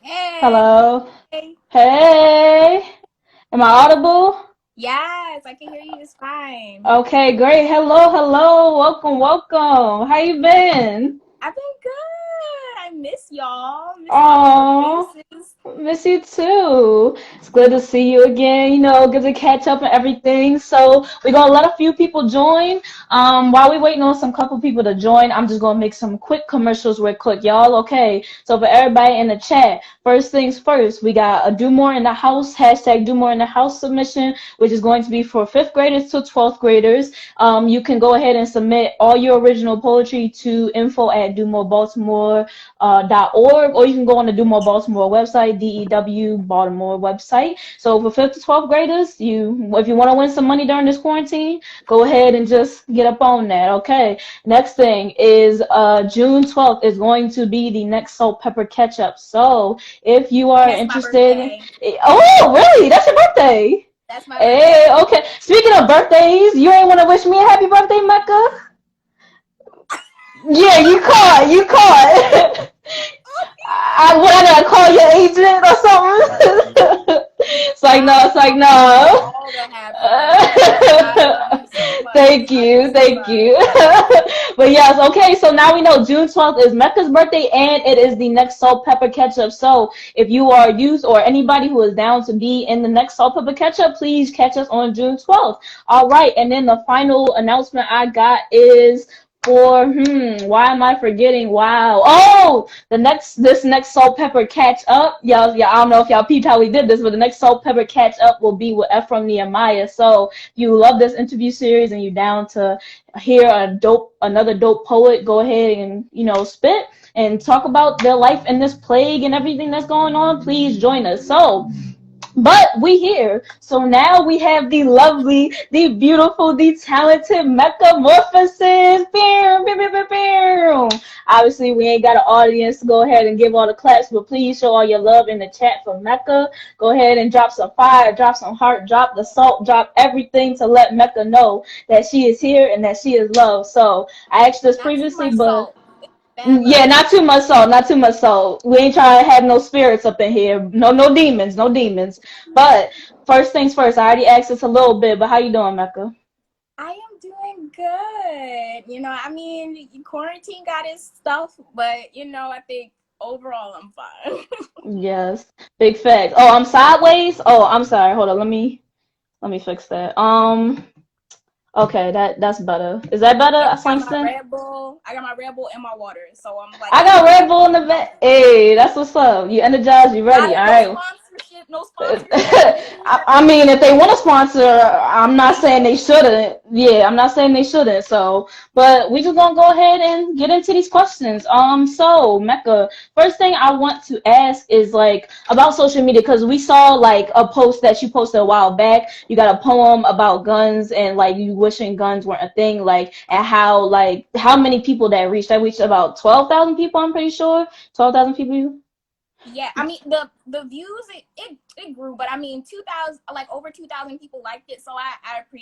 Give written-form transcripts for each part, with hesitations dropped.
Hey, Hello. hey. Hey. Am I audible? Yes, I can hear you just fine. Okay, great. Hello, hello. Welcome, welcome. How you been? I've been good. I miss y'all. Miss all of your Oh, faces. miss you too. It's good to see you again. Good to catch up and everything. So we're gonna let a few people join. While we waiting on some couple people to join, I'm just gonna make some quick commercials real quick, y'all. Okay. So for everybody in the chat, first things first, we got a DewMore in the house, hashtag DewMore in the house submission, which is going to be for fifth graders to 12th graders. You can go ahead and submit all your original poetry to info@dewmorebaltimore.org, or you can go on the DewMore Baltimore website, DEW Baltimore website. So for fifth to 12th graders, if you want to win some money during this quarantine, go ahead and just get up on that. Okay. Next thing is June 12th is going to be the next Salt Pepper Catch Up. So if you are That's my interested, birthday. oh really? That's your birthday. That's my Hey, birthday. okay. Speaking of birthdays, you ain't want to wish me a happy birthday, Mecca? Yeah, you caught. You caught. I gotta call your agent or something. It's like no. I It's like wish you no. all a happy birthday. I love you so much. Thank I am you, so thank you. sorry. But yes, okay, so now we know June 12th is Mecca's birthday and it is the next Salt Pepper Ketchup. So if you are youth or anybody who is down to be in the next Salt Pepper Ketchup, please catch us on June 12th. All right, and then the final announcement I got is for why am I forgetting? Wow. Oh, this next Salt Pepper Catch Up. Yeah, I don't know if y'all peeped how we did this, but the next Salt Pepper Catch Up will be with Ephraim Nehemiah. So you love this interview series and you down to hear another dope poet go ahead and spit and talk about their life in this plague and everything that's going on, please join us. So but we here. So now we have the lovely, the beautiful, the talented Meccamorphosis. Bam, bam, bam, bam, bam. Obviously, we ain't got an audience to go ahead and give all the claps, but please show all your love in the chat for Mecca. Go ahead and drop some fire, drop some heart, drop the salt, drop everything to let Mecca know that she is here and that she is loved. So I asked this Not too previously, much but salt. Bad yeah, love. not too much salt, not too much salt. We ain't trying to have no spirits up in here. No, no demons, no demons. But first things first, I already asked this a little bit, but how you doing, Mecca? I am doing good. I mean, quarantine got its stuff, but I think overall I'm fine. Yes, big facts. Oh, I'm sideways. Oh, I'm sorry. Hold on. Let me fix that. Okay, that's better. Is that And better, I got my Langston? Red Bull. I got my Red Bull and my water. So I'm like I got Red hydrated. Bull in the I'm back. Hey, that's what's up. You energized. You ready? All no right. sponsorship, no sponsorship over I here. mean, if they want to sponsor, I'm not They saying they should. shouldn't. Yeah, I'm not saying they shouldn't. So, but we just gonna go ahead and get into these questions. So Mecca, first thing I want to ask is like about social media because we saw like a post that you posted a while back. You got a poem about guns and like you wishing guns weren't a thing. Like and how many people that reached? That reached about 12,000 people. I'm pretty sure 12,000 people. Yeah, I mean the views it grew, but I mean 2,000 like over 2,000 people liked it, so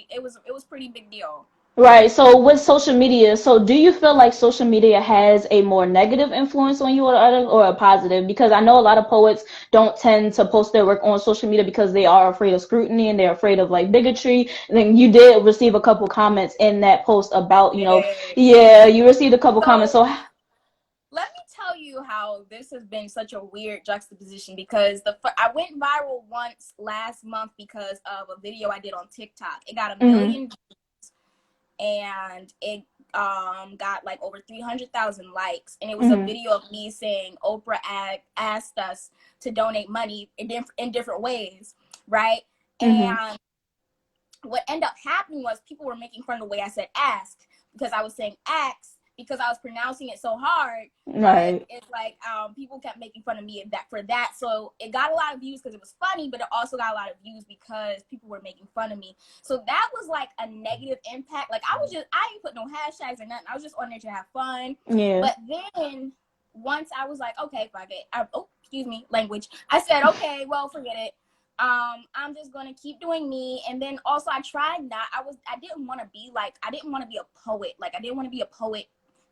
it was pretty big deal. Right. So with social media, so do you feel like social media has a more negative influence on you or a positive? Because I know a lot of poets don't tend to post their work on social media because they are afraid of scrutiny and they're afraid of like bigotry. And then you did receive a couple comments in that post about, Yeah. yeah, you received a couple comments. So So, let me tell you how this has been such a weird juxtaposition because I went viral once last month because of a video I did on TikTok. It got a mm-hmm, million and it got like over 300,000 likes, and it was a mm-hmm, video of me saying Oprah asked us to donate money in different ways, right? mm-hmm, And what ended up happening was people were making fun of the way I said ask because I was saying ask because I was pronouncing it so hard. But right. it's like people kept making fun of me for that. So it got a lot of views because it was funny, but it also got a lot of views because people were making fun of me. So that was like a negative impact. Like I didn't put no hashtags or nothing. I was just on there to have fun. Yeah. But then once I was like, okay, fuck it. Excuse me, language. I said, okay, well, forget it. I'm just gonna keep doing me. And then also I didn't want to be like, I didn't want to be a poet. Like I didn't want to be a poet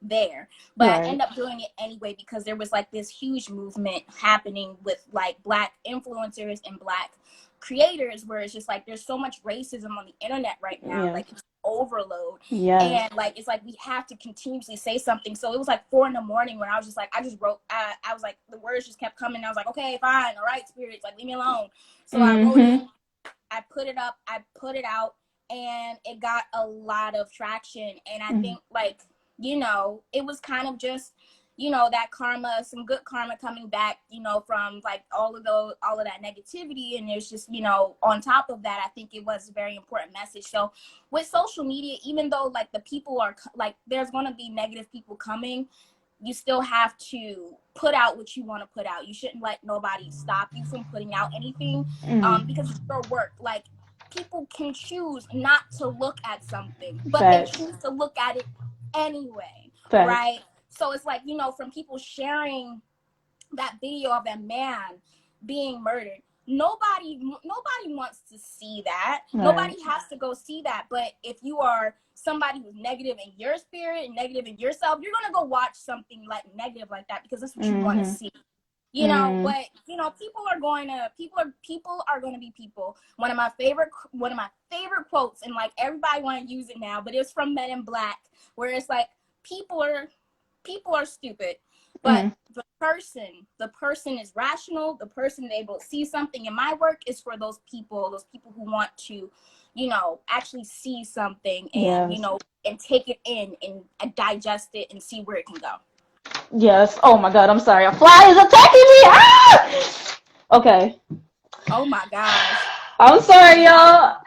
there. But I Right. ended up doing it anyway because there was like this huge movement happening with like Black influencers and Black creators, where it's just like there's so much racism on the internet right now, Yeah. like it's overload. Yes. And like it's like we have to continuously say something. So it was like 4 a.m. when I was just like, I just wrote, I was like, the words just kept coming. I was like, okay, fine, all right, spirits, like leave me alone. So I wrote it, I put it up, I put it out, and it got a lot of traction. And I think like, you know, it was kind of just, you know, that karma, some good karma coming back, you know, from like all of that negativity. And there's just, you know, on top of that, I think it was a very important message. So with social media, even though like the people are like, there's going to be negative people coming, you still have to put out what you want to put out. You shouldn't let nobody stop you from putting out anything, because it's your work. Like, people can choose not to look at something, but they Facts. choose to look at it anyway, Facts. right? So it's like, you know, from people sharing that video of that man being murdered, nobody wants to see that. Right. Nobody has to go see that. But if you are somebody who's negative in your spirit and negative in yourself, you're gonna go watch something like negative like that because that's what you want to see. You know, but you know, people are going to be people. One of my favorite quotes, and like everybody want to use it now, but it's from Men in Black, where it's like people are stupid, but the person is rational. The person is able to see something in my work is for those people who want to, you know, actually see something and you know, and take it in and digest it and see where it can go. Yes. Oh my God. I'm sorry. A fly is attacking me. Ah! Okay. Oh my gosh. I'm sorry, y'all.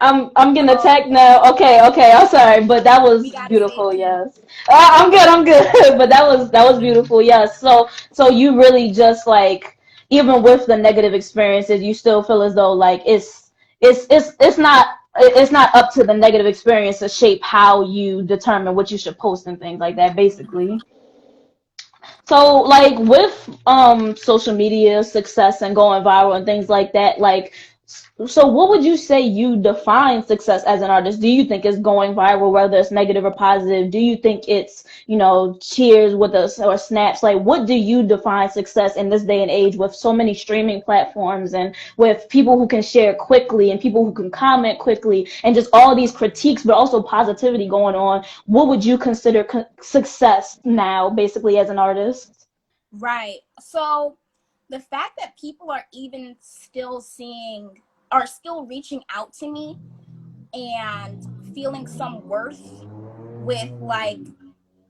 I'm getting attacked now. Okay. I'm sorry, but that We was gotta beautiful. save you. Yes. I'm good. But that was beautiful. Yes. So you really just like, even with the negative experiences, you still feel as though like it's not up to the negative experience to shape how you determine what you should post and things like that, basically. So like with social media success and going viral and things like that, like, so what would you say you define success as an artist? Do you think it's going viral, whether it's negative or positive? Do you think it's, you know, cheers with us or snaps? Like, what do you define success in this day and age with so many streaming platforms and with people who can share quickly and people who can comment quickly and just all these critiques, but also positivity going on? What would you consider success now, basically, as an artist? Right. So the fact that people are even are still reaching out to me and feeling some worth with like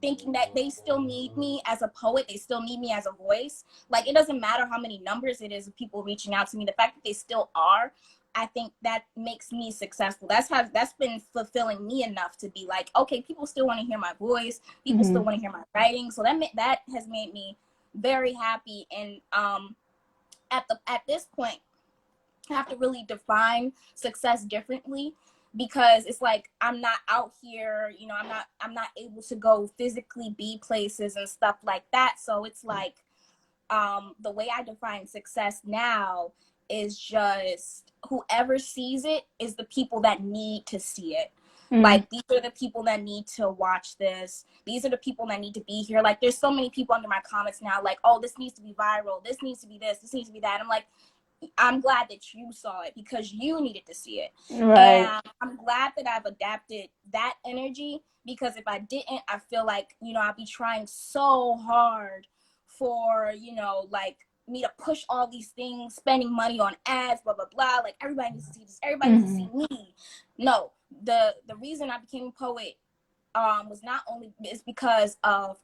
thinking that they still need me as a poet, they still need me as a voice. Like, it doesn't matter how many numbers it is of people reaching out to me. The fact that they still are, I think that makes me successful. That's been fulfilling me enough to be like, okay, people still want to hear my voice. People still want to hear my writing. So that has made me very happy. And at this point, I have to really define success differently, because it's like I'm not out here, you know, I'm not able to go physically be places and stuff like that. So it's like the way I define success now is just whoever sees it is the people that need to see it. Like, these are the people that need to watch this. These are the people that need to be here. Like, there's so many people under my comments now, like, oh, this needs to be viral. This needs to be this needs to be that. I'm like, I'm glad that you saw it because you needed to see it. Right. And I'm glad that I've adapted that energy, because if I didn't, I feel like, you know, I'd be trying so hard for, you know, like me to push all these things, spending money on ads, blah, blah, blah. Like, everybody needs to see this. Everybody needs to see me. No, the reason I became a poet was not only is because of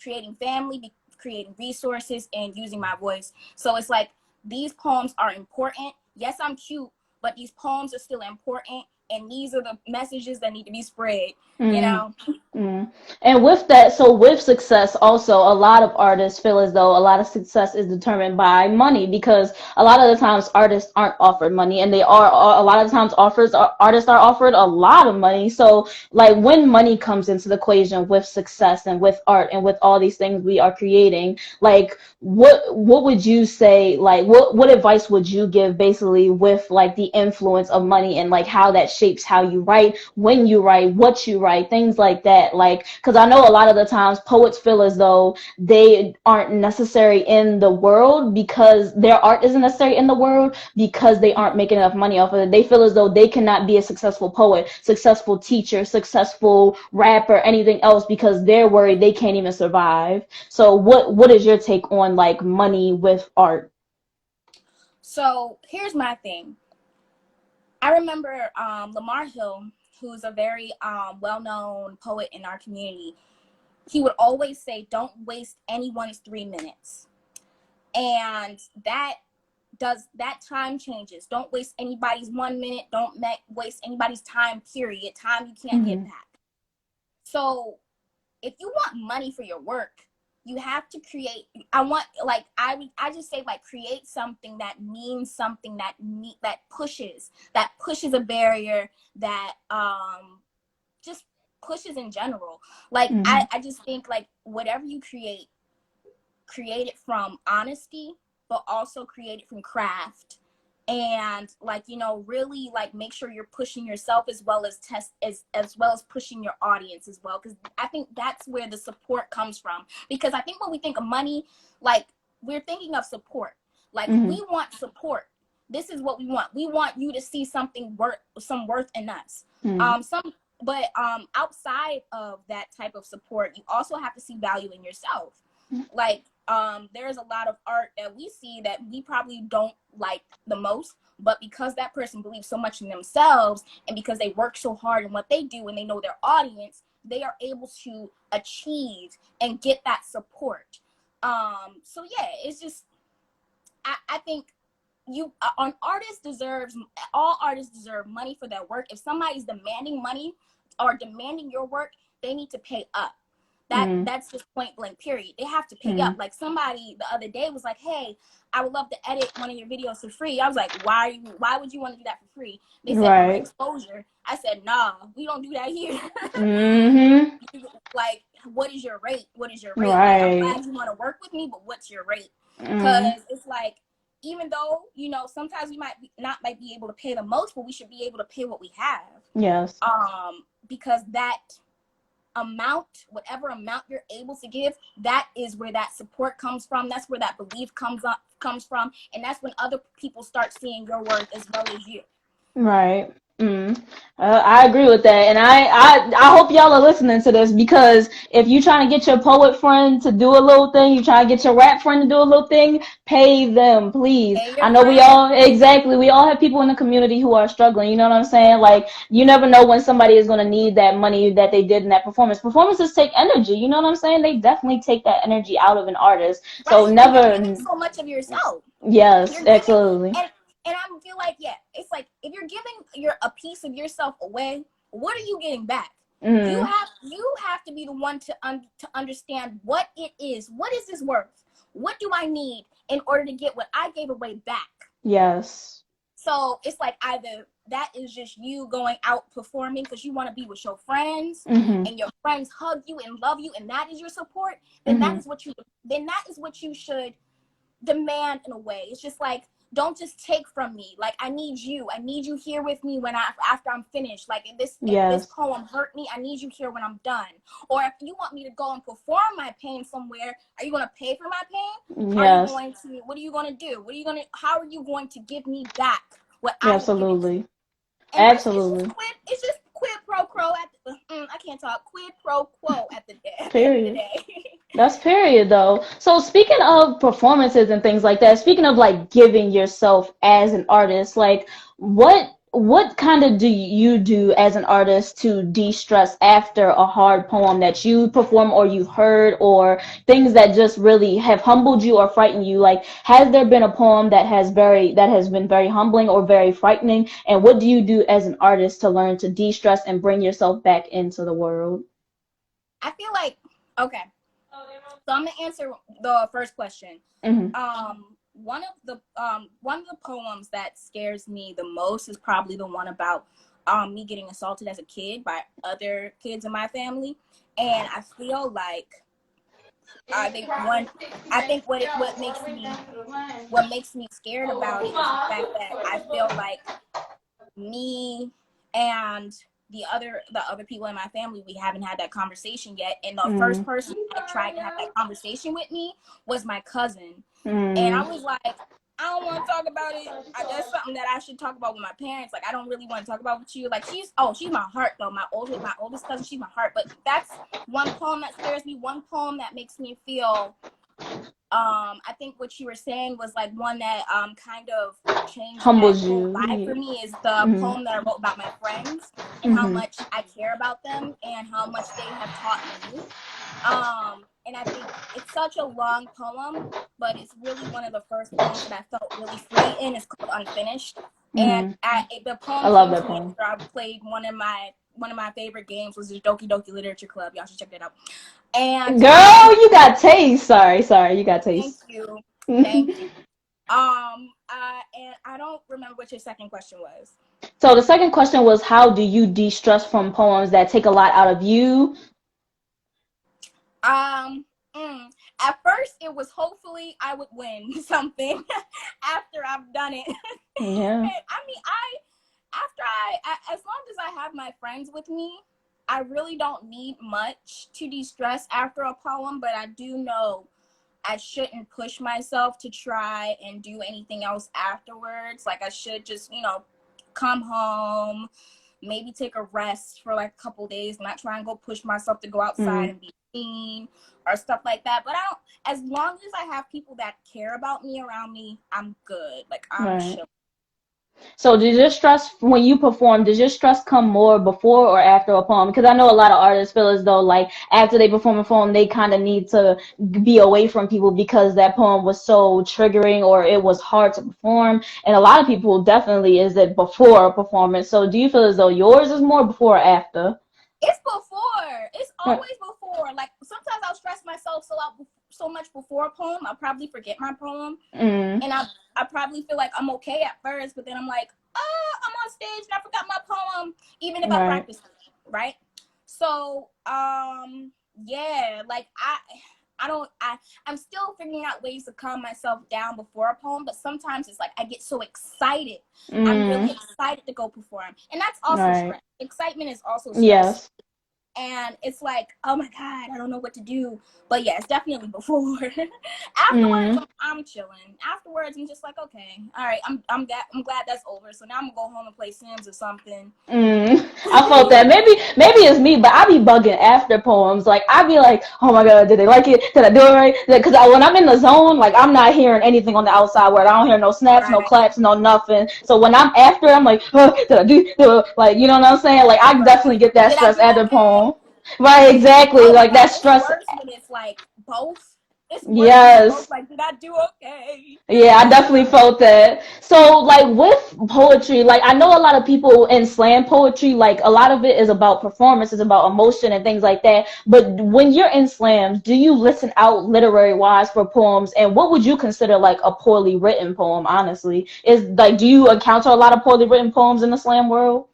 creating family, creating resources, and using my voice. So it's like, these poems are important. Yes, I'm cute, but these poems are still important, and these are the messages that need to be spread, you know? And with that, so with success, also, a lot of artists feel as though a lot of success is determined by money, because a lot of the times artists aren't offered money, and a lot of times artists are offered a lot of money. So like, when money comes into the equation with success and with art and with all these things we are creating, like, what would you say, like, what advice would you give basically with like the influence of money and like how that shapes how you write, when you write, what you write, things like that. Like, because I know a lot of the times poets feel as though they aren't necessary in the world because their art isn't necessary in the world because they aren't making enough money off of it. They feel as though they cannot be a successful poet, successful teacher, successful rapper, anything else because they're worried they can't even survive. So what is your take on like money with art? So here's my thing. I remember Lamar Hill, who's a very well-known poet in our community. He would always say, "Don't waste anyone's 3 minutes," and that time changes. Don't waste anybody's 1 minute. Don't waste anybody's time. Period. Time you can't get back. So if you want money for your work, you have to create. I just say like create something that means something that pushes a barrier that just pushes in general. Like I just think like whatever you create it from honesty, but also create it from craft. And like, you know, really like make sure you're pushing yourself as well as as well as pushing your audience as well, because I think that's where the support comes from. Because I think when we think of money, like we're thinking of support. Like we want support. This is what we want. We want you to see something worth in us. But outside of that type of support, you also have to see value in yourself. Like there's a lot of art that we see that we probably don't like the most, but because that person believes so much in themselves and because they work so hard in what they do and they know their audience, they are able to achieve and get that support. So yeah, it's just I think all artists deserve money for their work. If somebody's demanding money or demanding your work, they need to pay up. That's just point blank, period. They have to pay up. Like somebody the other day was like, "Hey, I would love to edit one of your videos for free." I was like, why would you want to do that for free? They said for exposure. I said, nah, we don't do that here. Like, what is your rate? Like, I'm glad you want to work with me, but what's your rate? Because it's like, even though, you know, sometimes we might not be able to pay the most, but we should be able to pay what we have. Yes. Because that amount, whatever amount you're able to give, that is where that support comes from. That's where that belief comes from, and that's when other people start seeing your worth as well as you. Right. I agree with that, and I hope y'all are listening to this, because if you're trying to get your poet friend to do a little thing, you're trying to get your rap friend to do a little thing, pay them, please. I know we all have people in the community who are struggling, you know what I'm saying? Like, you never know when somebody is going to need that money that they did in that performance. Performances take energy, you know what I'm saying? They definitely take that energy out of an artist. So never. You're giving so much of yourself. Yes, absolutely. And I feel like, yeah, it's like if you're giving a piece of yourself away, what are you getting back? You have to be the one to understand what it is. What is this worth? What do I need in order to get what I gave away back? Yes. So it's like either that is just you going out performing because you want to be with your friends and your friends hug you and love you, and that is your support. Then that is what you should demand in a way. It's just like, don't just take from me. Like, I need you here with me after I'm finished. Like, if this poem hurt me, I need you here when I'm done. Or if you want me to go and perform my pain somewhere, are you going to pay for my pain? Yes. What are you going to do? How are you going to give me back what Absolutely. And absolutely. It's just quid pro quo I can't talk. Quid pro quo at the period. end of the day. That's period, though. So speaking of performances and things like that, speaking of like giving yourself as an artist, like what kind of do you do as an artist to de-stress after a hard poem that you perform or you've heard, or things that just really have humbled you or frightened you? Like, has there been a poem that has been very humbling or very frightening? And what do you do as an artist to learn to de-stress and bring yourself back into the world? I feel like, okay. So I'm gonna answer the first question. One of the poems that scares me the most is probably the one about me getting assaulted as a kid by other kids in my family, and I feel like what makes me scared about it is the fact that I feel like me and the other people in my family, we haven't had that conversation yet. And the first person that tried to have that conversation with me was my cousin. And I was like, I don't want to talk about it. That's something that I should talk about with my parents. Like, I don't really want to talk about with you. Like, she's my heart though. My oldest cousin, she's my heart. But that's one poem that scares me. One poem that makes me feel, I think what you were saying was like one that kind of changed Humbles that whole you. vibe for me, is the poem that I wrote about my friends and how much I care about them and how much they have taught me. And I think it's such a long poem, but it's really one of the first poems that I felt really free in. It's called Unfinished. And the poem I love came that to poem. me after I played one of my favorite games, was the Doki Doki Literature Club. Y'all should check that out. And girl, you got taste. Sorry, you got thank taste. you. Thank you. And I don't remember what your second question was. So the second question was, how do you de-stress from poems that take a lot out of you? At first it was hopefully I would win something after I've done it. Yeah. And, I mean, as long as I have my friends with me, I really don't need much to de-stress after a poem, but I do know I shouldn't push myself to try and do anything else afterwards. Like, I should just, come home, maybe take a rest for like a couple days, not try and go push myself to go outside and be seen or stuff like that. But as long as I have people that care about me around me, I'm good. Like, I'm chill. So does your stress, when you perform, does your stress come more before or after a poem? Because I know a lot of artists feel as though, like, after they perform a poem, they kind of need to be away from people because that poem was so triggering or it was hard to perform. And a lot of people definitely is it before a performance. So do you feel as though yours is more before or after? It's before. It's always before. Like, sometimes I'll stress myself so much before a poem, I'll probably forget my poem. And I probably feel like I'm okay at first, but then I'm like, oh, I'm on stage and I forgot my poem, even if I practice it, right? So, yeah, like I'm still figuring out ways to calm myself down before a poem, but sometimes it's like I get so excited. I'm really excited to go perform. And that's also stress. Excitement is also stress. Yes. And it's like, oh my God, I don't know what to do. But yeah, it's definitely before. Afterwards, I'm chilling. Afterwards, I'm just like, okay, all right, I'm glad that's over. So now I'm gonna go home and play Sims or something. I felt that. Maybe it's me, but I be bugging after poems. Like, I be like, oh my God, did they like it? Did I do it right? Because when I'm in the zone, like, I'm not hearing anything on the outside world. I don't hear no snaps, no claps, no nothing. So when I'm after, I'm like, oh, did I do like, you know what I'm saying? Like, I definitely get that stress at the poem. Right, exactly. Like, that stress. It's worse when it's like both. It's worse yes. when both, like, did I do okay? Yeah, I definitely felt that. So, like, with poetry, like, I know a lot of people in slam poetry, like, a lot of it is about performance, it's about emotion and things like that. But when you're in slams, do you listen out literary-wise for poems? And what would you consider, like, a poorly written poem, honestly? Do you encounter a lot of poorly written poems in the slam world?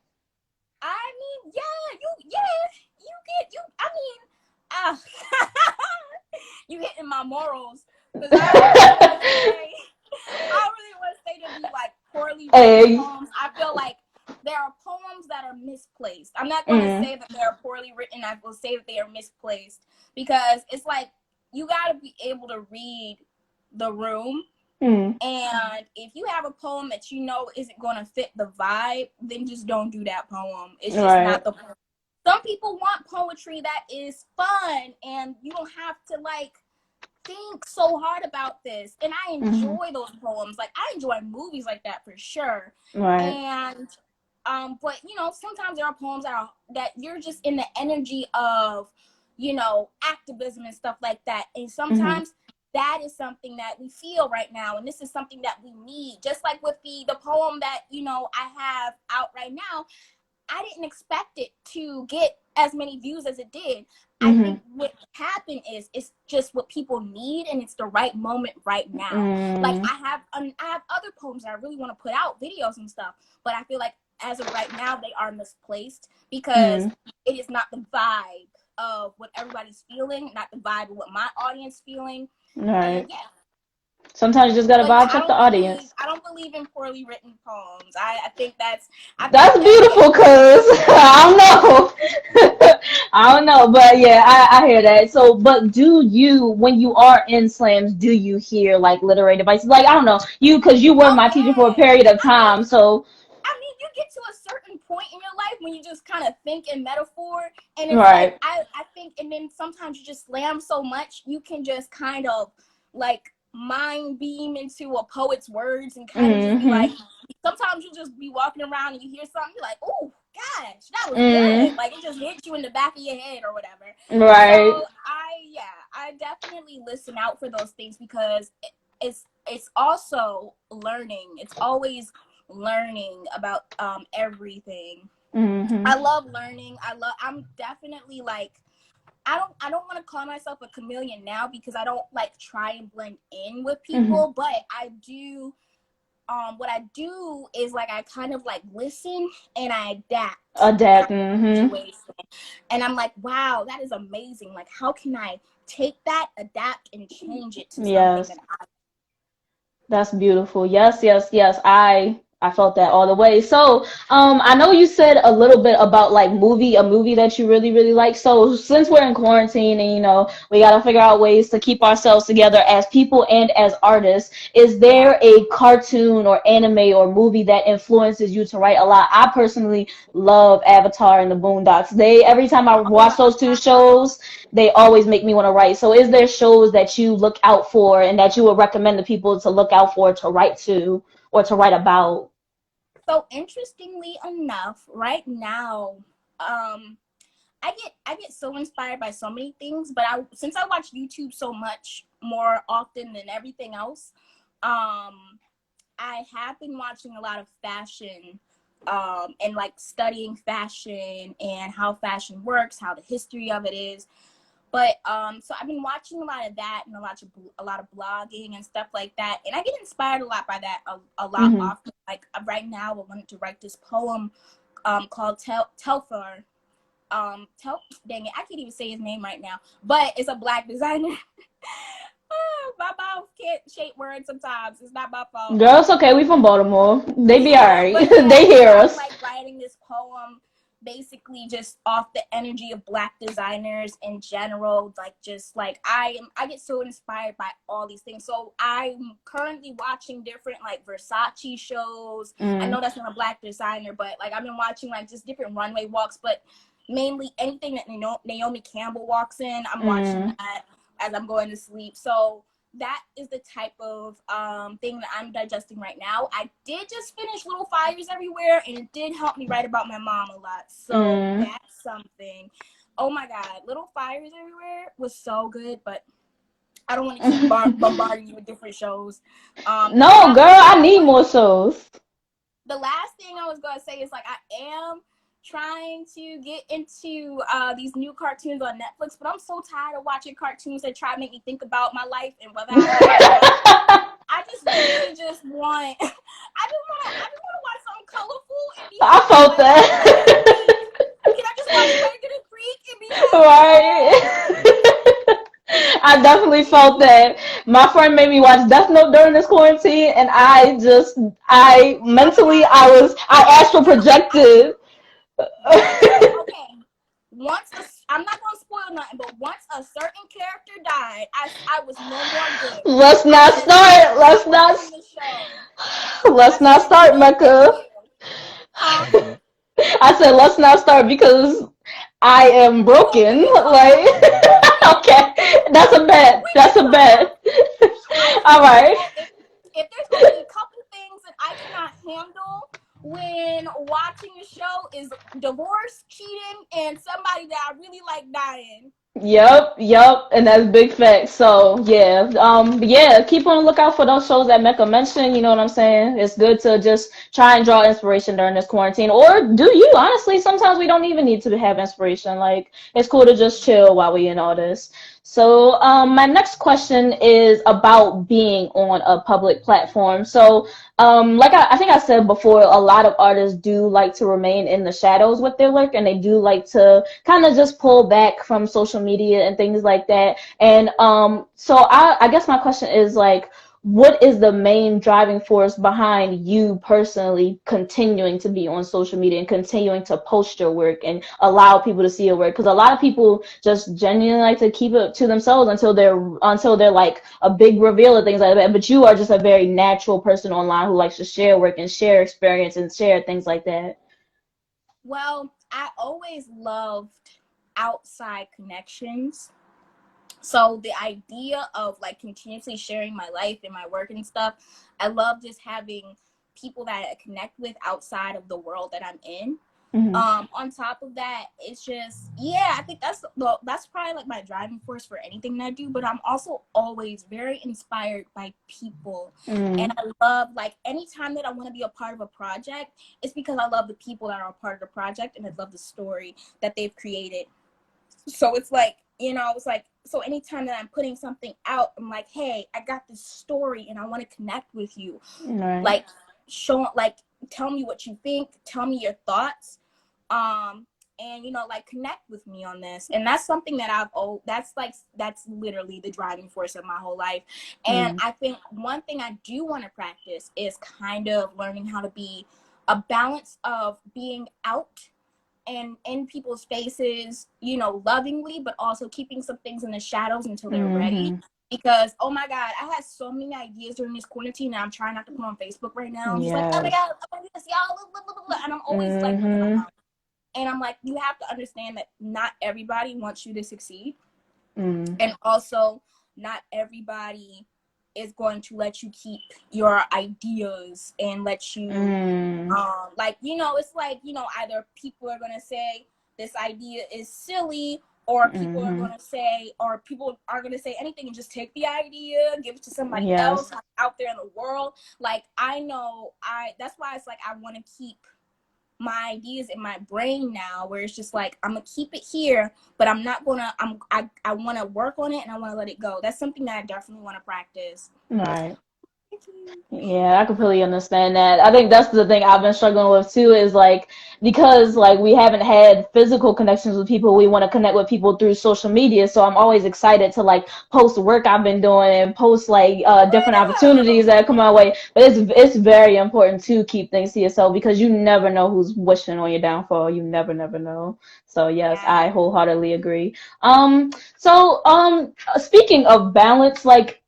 I mean, you hitting my morals. Because I really want to say to be like poorly written poems. I feel like there are poems that are misplaced. I'm not going to say that they're poorly written. I will say that they are misplaced, because it's like you got to be able to read the room. And if you have a poem that you know isn't going to fit the vibe, then just don't do that poem. It's just not the poem. Some people want poetry that is fun, and you don't have to like think so hard about this. And I enjoy those poems. Like, I enjoy movies like that for sure. And but sometimes there are poems that you're just in the energy of, activism and stuff like that. And sometimes that is something that we feel right now, and this is something that we need. Just like with the poem that I have out right now, I didn't expect it to get as many views as it did. I think what happened is it's just what people need, and it's the right moment right now. Like, I have other poems that I really want to put out, videos and stuff, but I feel like as of right now they are misplaced because it is not the vibe of what everybody's feeling, not the vibe of what my audience feeling. And yeah. Sometimes you just gotta But yeah, vibe check the audience. I don't believe in poorly written poems. I That's think that beautiful, cause I don't know. I don't know, but yeah, I hear that. So, but do you, when you are in slams, do you hear like literary devices? Like, I don't know, cause you were oh my teacher for a yeah. period of time, so You get to a certain point in your life when you just kind of think in metaphor, and it's like right. I think, and then sometimes you just slam so much you can just kind of like mind beam into a poet's words and kind of just be Mm-hmm. like, sometimes you just be walking around and you hear something, you're like, oh gosh, that was good, Mm, like it just hits you in the back of your head or whatever. So right. I definitely listen out for those things because it's also learning. It's always learning about everything. Mm-hmm. I love learning. I'm definitely like, I don't want to call myself a chameleon now because I don't like try and blend in with Mm-hmm. people, but I do what I do is like I kind of like listen and I adapt kind Adapt. of Mm-hmm. situation. And I'm like, wow, that is amazing. Like how can I take that, adapt and change it to something Yes. that That's beautiful. Yes, yes, yes. I felt that all the way. So, I know you said a little bit about like a movie that you really, really like. So, since we're in quarantine and we gotta figure out ways to keep ourselves together as people and as artists, is yeah. there a cartoon or anime or movie that influences you to write a lot? I personally love Avatar and the Boondocks. Every time I Oh watch my those two god. shows, they always make me want to write. So is there shows that you look out for and that you would recommend to people to look out for, to write to, or to write about? So interestingly enough, right now, I get so inspired by so many things, but since I watch YouTube so much more often than everything else, I have been watching a lot of fashion, and like studying fashion and how fashion works, how the history of it is. But so I've been watching a lot of that and a lot of blogging and stuff like that, and I get inspired a lot by that a lot Mm-hmm. often. Like right now, I wanted to write this poem called Telfer. Dang it, I can't even say his name right now, but it's a black designer. My mouth can't shape words sometimes. It's not my fault. Girl, it's okay. We from Baltimore. They be Yeah, alright. but yeah, They so hear I'm us. like writing this poem basically just off the energy of black designers in general. Like just like I get so inspired by all these things. So I'm currently watching different like Versace shows. I Mm, know that's not a black designer, but like I've been watching like just different runway walks, but mainly anything that Naomi Campbell walks in, I'm watching mm. that as I'm going to sleep. So that is the type of thing that I'm digesting right now. I did just finish Little Fires Everywhere, and it did help me write about my mom a lot. So Mm. that's something. Oh my God, Little Fires Everywhere was so good, but I don't want to keep bombarding you with different shows. No, girl, I need more shows. The last thing I was gonna say is like I am trying to get into these new cartoons on Netflix, but I'm so tired of watching cartoons that try to make me think about my life and whether I should have one. I just really just want I just want to watch something colorful and be I happy. felt Like that. can I just watch Regular Creek and be happy? Right. I definitely felt that. My friend made me watch Death Note during this quarantine, and I Oh my mentally, God. I astral Girl, projected. girl, okay. I'm not gonna spoil nothing, but once a certain character died, I was no more good. Let's I not said start. I'm not watching the show. I Let's not said start, no, thank Mecca. you. Huh? I said let's not start because I am Oh, we broken. can talk Like, about it. okay, that's a bet. We That's can a talk about bet. it. I just All know right. if there's gonna be a couple things that I cannot handle when watching a show is divorce, cheating, and somebody that I really like dying. Yep, and that's big facts. So yeah, keep on the lookout for those shows that Mecca mentioned. You know what I'm saying? It's good to just try and draw inspiration during this quarantine, or do you? Honestly, sometimes we don't even need to have inspiration. Like it's cool to just chill while we in all this. So my next question is about being on a public platform. So like I think I said before, a lot of artists do like to remain in the shadows with their work, and they do like to kind of just pull back from social media and things like that. And so I guess my question is like, what is the main driving force behind you personally continuing to be on social media and continuing to post your work and allow people to see your work? Because a lot of people just genuinely like to keep it to themselves until they're like a big reveal of things like that. But you are just a very natural person online who likes to share work and share experience and share things like that. Well, I always loved outside connections. So the idea of like continuously sharing my life and my work and stuff, I love just having people that I connect with outside of the world that I'm in. Mm-hmm. On top of that, it's just, yeah, I think that's probably like my driving force for anything that I do. But I'm also always very inspired by people, and Mm-hmm. I love, like, anytime that I want to be a part of a project, it's because I love the people that are a part of the project, and I love the story that they've created. So it's like, it's like, so anytime that I'm putting something out, I'm like, hey, I got this story and I want to connect with you. Right. Like, tell me what you think, tell me your thoughts, and like, connect with me on this. And that's something that that's literally the driving force of my whole life. And Mm. I think one thing I do want to practice is kind of learning how to be a balance of being out and in people's faces, lovingly, but also keeping some things in the shadows until they're ready. Mm-hmm. Because, oh my God, I had so many ideas during this quarantine that I'm trying not to put on Facebook right now. I'm just like, oh my Yes. God, oh yes, y'all, blah, blah, blah, blah. And I'm always like running my Mm-hmm. mouth. And I'm like, you have to understand that not everybody wants you to succeed. Mm. And also, not everybody is going to let you keep your ideas and let you Mm. like, it's like, either people are going to say this idea is silly, or people are Mm-hmm. going to say, anything and just take the idea, give it to somebody else Yes. out there in the world. Like, that's why it's like I want to keep my ideas in my brain now, where it's just like, I'm gonna keep it here, but I'm not gonna I want to work on it and I want to let it go. That's something that I definitely want to practice. Right. Yeah, I completely understand that. I think that's the thing I've been struggling with too, is like, because like we haven't had physical connections with people, we want to connect with people through social media. So I'm always excited to like post the work I've been doing and post like different opportunities that come my way. But it's very important to keep things to yourself, because you never know who's wishing on your downfall. You never know. So yes, Yeah. I wholeheartedly agree. Speaking of balance, like,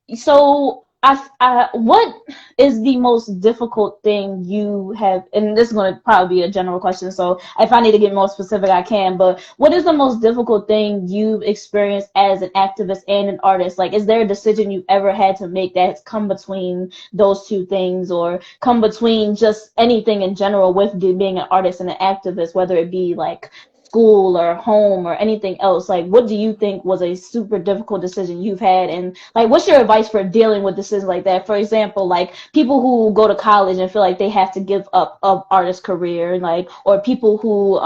what is the most difficult thing you have, and this is going to probably be a general question, so if I need to get more specific, I can, but what is the most difficult thing you've experienced as an activist and an artist? Like, is there a decision you've ever had to make that's come between those two things, or come between just anything in general with being an artist and an activist, whether it be like school or home or anything else? Like, what do you think was a super difficult decision you've had, and like, what's your advice for dealing with decisions like that? For example, like people who go to college and feel like they have to give up an artist career, like, or people who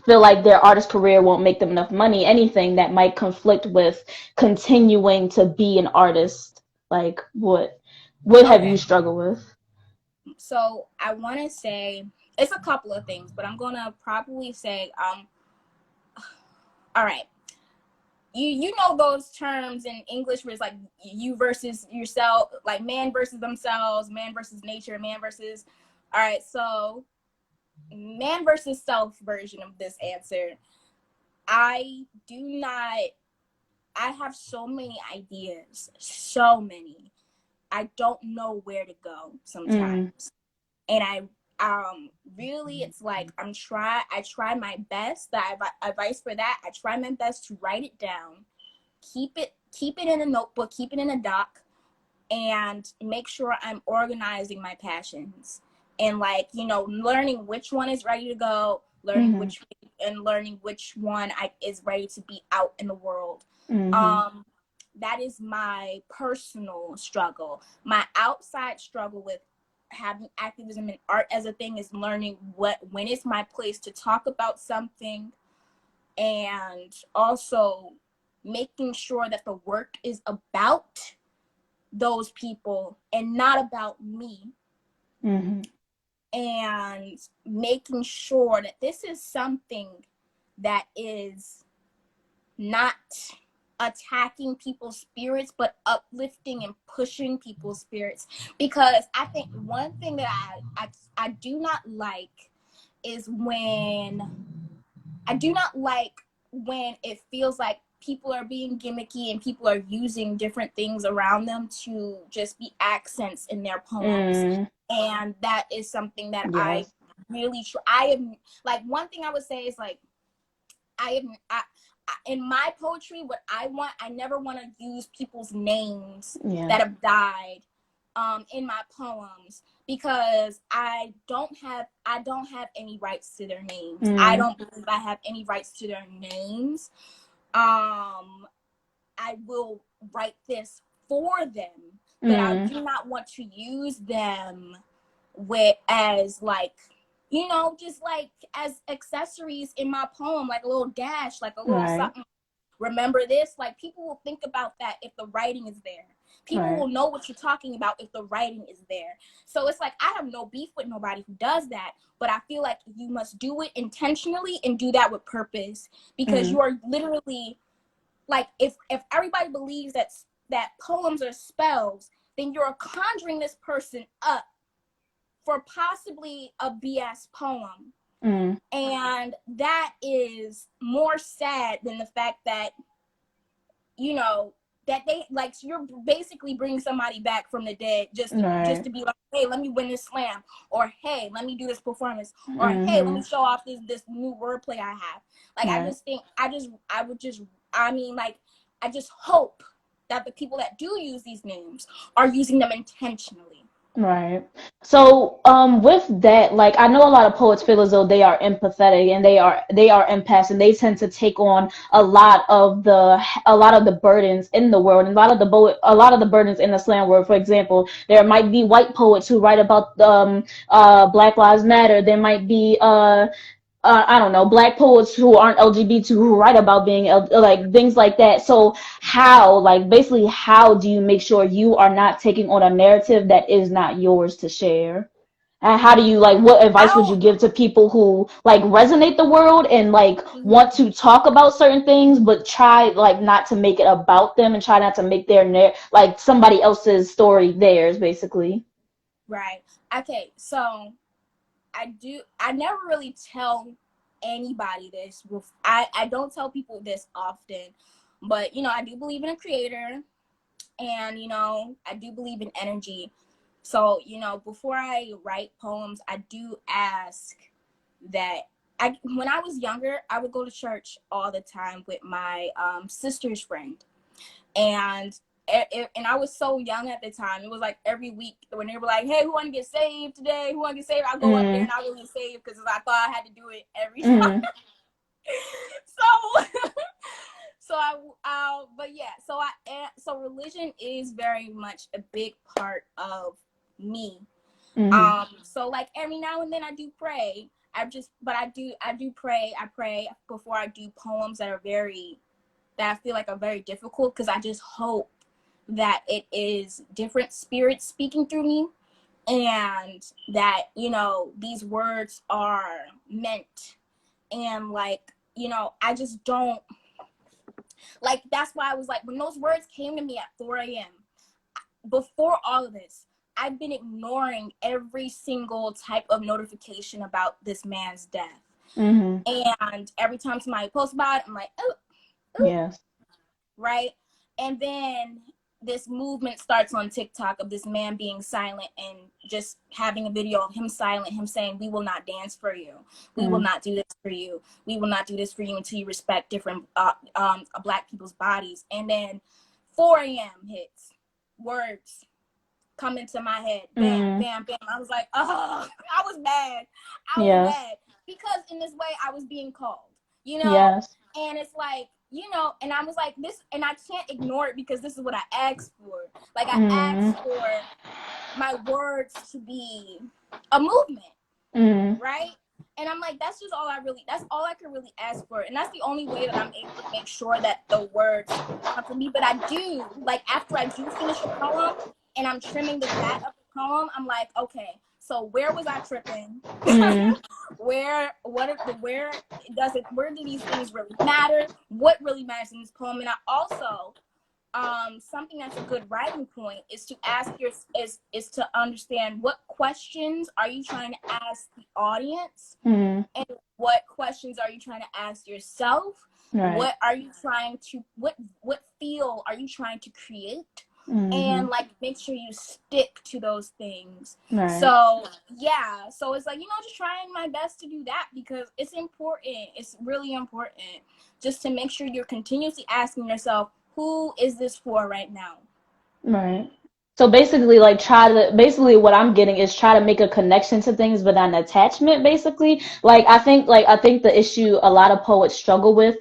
feel like their artist career won't make them enough money, anything that might conflict with continuing to be an artist. Like, what have you Okay. struggled with? So I want to say it's a couple of things, but I'm gonna probably say, all right, you know those terms in English where it's like you versus yourself, like man versus themselves, man versus nature, man versus. All right, so man versus self version of this answer. I do not. I have so many ideas, so many. I don't know where to go Mm, sometimes, and really, it's like I try my best. That advice for that, I try my best to write it down, keep it in a notebook, keep it in a doc, and make sure I'm organizing my passions, and, like, learning which one is ready to go, mm-hmm, learning which one is ready to be out in the world. mm-hmm, um that is my personal struggle. My outside struggle with having activism and art as a thing is learning when is my place to talk about something, and also making sure that the work is about those people and not about me, mm-hmm. and making sure that this is something that is not attacking people's spirits, but uplifting and pushing people's spirits. Because I think one thing that I do not like is when it feels like people are being gimmicky and people are using different things around them to just be accents in their poems. And that is something that I really I am like, one thing I would say is like, in my poetry, what I never want to use people's names that have died in my poems, because I don't have any rights to their names. I don't believe I have any rights to their names. I will write this for them, but I do not want to use them as like, you know, just like as accessories in my poem, like a little dash, like a little something. Remember this? Like, people will think about that if the writing is there. People will know what you're talking about if the writing is there. So it's like, I have no beef with nobody who does that, but I feel like you must do it intentionally and do that with purpose, because you are literally, like, if everybody believes that poems are spells, then you're conjuring this person up for possibly a BS poem. And that is more sad than the fact that, you know, that they, like, you're basically bringing somebody back from the dead just to be like, hey, let me win this slam, or hey, let me do this performance, or hey, let me show off this new wordplay I have. Like, I just think, I just hope that the people that do use these names are using them intentionally. Right. So, with that, like, I know a lot of poets feel as though they are empathetic and they are empaths, and they tend to take on a lot of the burdens in the world, and a lot of the burdens in the slam world. For example, there might be white poets who write about Black Lives Matter. There might be I don't know, Black poets who aren't LGBT who write about being like things like that. So how do you make sure you are not taking on a narrative that is not yours to share? And how do you, like, what advice would you give to people who like resonate the world and like want to talk about certain things, but try like not to make it about them and try not to make their like somebody else's story theirs, basically? Right. Okay. So I never really tell anybody this. I don't tell people this often, but, you know, I do believe in a creator, and, you know, I do believe in energy. So, you know, before I write poems, I do ask that when I was younger, I would go to church all the time with my sister's friend. And I was so young at the time. It was like every week when they were like, hey, who want to get saved today? Who want to get saved? I'll go up there and I will get saved, because I thought I had to do it every time. So religion is very much a big part of me. So like every now and then I do pray. I do pray. I pray before I do poems that I feel like are very difficult, because I just hope that it is different spirits speaking through me, and that, you know, these words are meant. And, like, you know, I just don't, like, that's why I was like, when those words came to me at 4 a.m., before all of this, I've been ignoring every single type of notification about this man's death. And every time somebody posts about it, I'm like, oh, Yes. Right? And then this movement starts on TikTok of this man being silent and just having a video of him silent, him saying, we will not dance for you. We will not do this for you. We will not do this for you until you respect different Black people's bodies. And then 4 a.m. hits. Words come into my head. Bam, bam, bam. I was like, oh, I was mad. I was mad. Because in this way, I was being called, you know? Yes. And it's like, you know, and I was like, this, and I can't ignore it, because this is what I asked for. Like, I asked for my words to be a movement, right? And I'm like, that's all I can really ask for. And that's the only way that I'm able to make sure that the words come from me. But I do, like, after I do finish a poem and I'm trimming the fat of the poem, I'm like, okay, So where was I tripping? Mm. Where do these things really matter? What really matters in this poem? And I also, something that's a good writing point is to ask is to understand what questions are you trying to ask the audience, and what questions are you trying to ask yourself? Right. What are you trying to what feel are you trying to create? And like make sure you stick to those things. Right. So yeah, so it's like, just trying my best to do that, because it's important. It's really important just to make sure you're continuously asking yourself, who is this for right now? Right. So basically, like, what I'm getting is try to make a connection to things without an attachment, basically. I think the issue a lot of poets struggle with